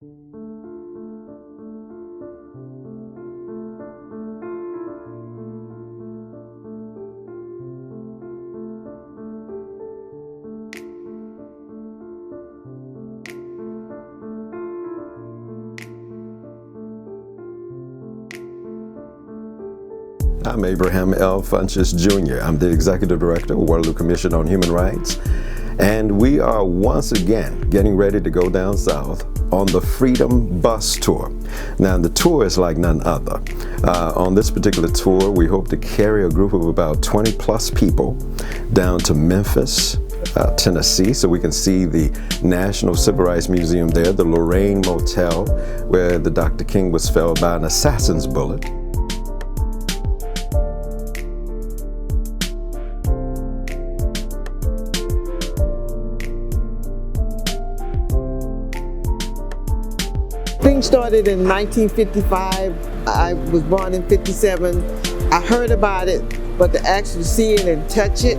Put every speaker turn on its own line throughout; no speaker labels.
I'm Abraham L. Funches Jr. I'm the Executive Director of Waterloo Commission on Human Rights, and we are once again getting ready to go down south on the Freedom Bus Tour. Now, the tour is like none other. On this particular tour, we hope to carry a group of about 20 plus people down to Memphis, Tennessee, so we can see the National Civil Rights Museum there, the Lorraine Motel, where the Dr. King was felled by an assassin's bullet.
Things started in 1955. I was born in 57. I heard about it, but to actually see it and touch it,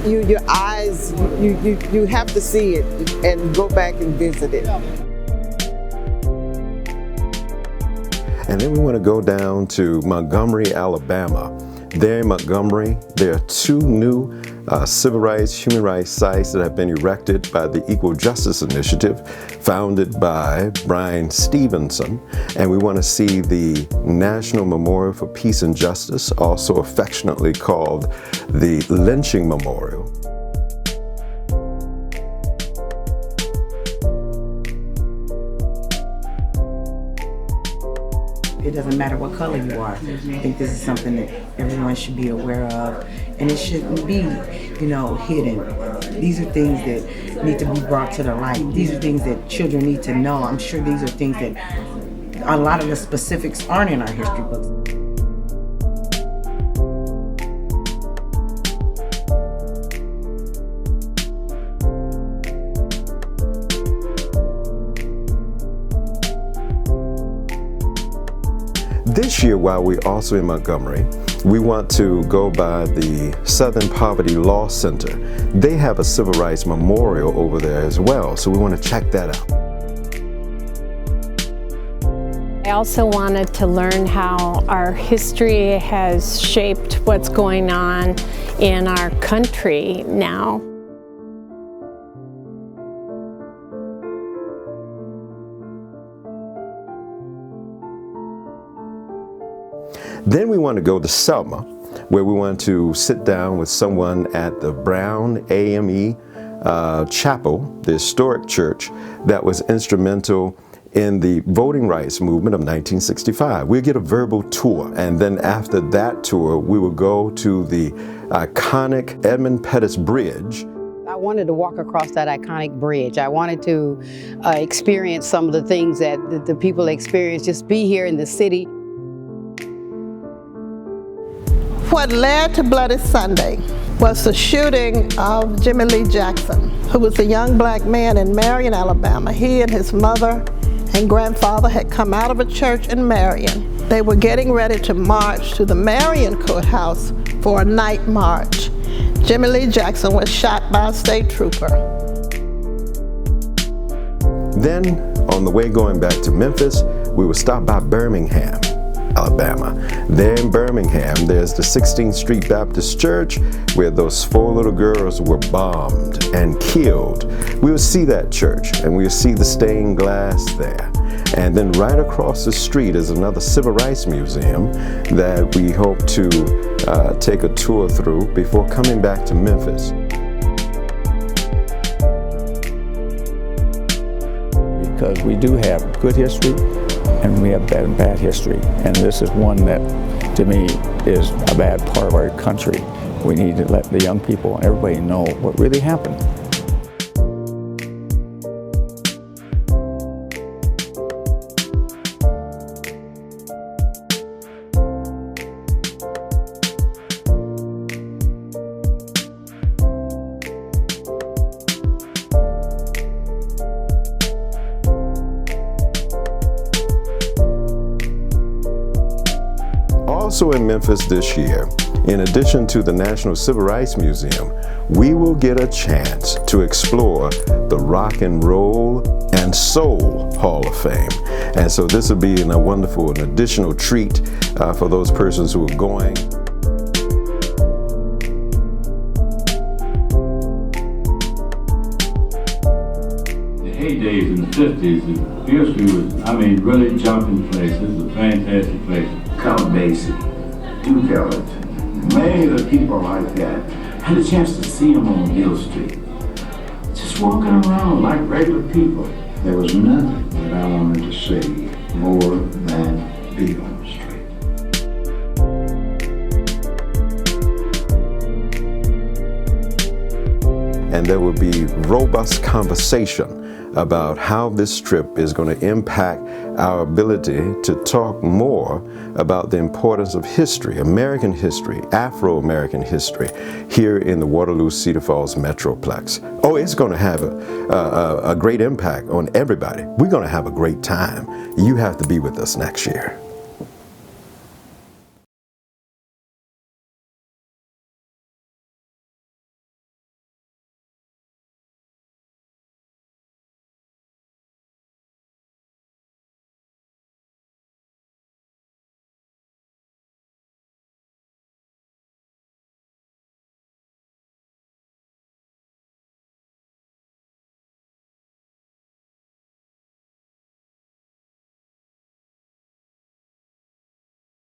your eyes, you have to see it and go back and visit it.
And then we want to go down to Montgomery, Alabama. There in Montgomery, there are two new civil rights, human rights sites that have been erected by the Equal Justice Initiative, founded by Brian Stevenson. And we want to see the National Memorial for Peace and Justice, also affectionately called the Lynching Memorial.
It doesn't matter what color you are. I think this is something that everyone should be aware of, and it shouldn't be, hidden. These are things that need to be brought to the light. These are things that children need to know. I'm sure these are things that a lot of the specifics aren't in our history books.
This year, while we're also in Montgomery, we want to go by the Southern Poverty Law Center. They have a civil rights memorial over there as well, so we want to check that out.
I also wanted to learn how our history has shaped what's going on in our country now.
Then we want to go to Selma, where we want to sit down with someone at the Brown Ame Chapel, the historic church that was instrumental in the voting rights movement of 1965. We'll get a verbal tour, and then after that tour, we will go to the iconic Edmund Pettus Bridge.
I wanted to walk across that iconic bridge. I wanted to experience some of the things that the people experience, just be here in the city.
What led to Bloody Sunday was the shooting of Jimmy Lee Jackson, who was a young black man in Marion, Alabama. He and his mother and grandfather had come out of a church in Marion. They were getting ready to march to the Marion courthouse for a night march. Jimmy Lee Jackson was shot by a state trooper.
Then, on the way going back to Memphis, we will stop by Birmingham, Alabama. There in Birmingham, there's the 16th Street Baptist Church where those 4 little girls were bombed and killed. We will see that church, and we'll see the stained glass there. And then right across the street is another civil rights museum that we hope to take a tour through before coming back to Memphis.
Because we do have good history, and we have bad history. And this is one that, to me, is a bad part of our country. We need to let the young people and everybody know what really happened. Also in Memphis this year, in addition to the National Civil Rights Museum,
we will get a chance to explore the Rock and Roll and Soul Hall of Fame. And so this will be a wonderful and additional treat for those persons who are going.
Heydays in the 50s, the history was, really jumping places, a fantastic place.
Count Basie, Duke Ellington, many of the people like that, had a chance to see them on Hill Street. Just walking around like regular people. There was nothing that I wanted to see more than be on the street.
And there will be robust conversation about how this trip is going to impact our ability to talk more about the importance of history, American history, Afro-American history, here in the Waterloo Cedar Falls Metroplex. Oh, it's going to have a great impact on everybody. We're going to have a great time. You have to be with us next year.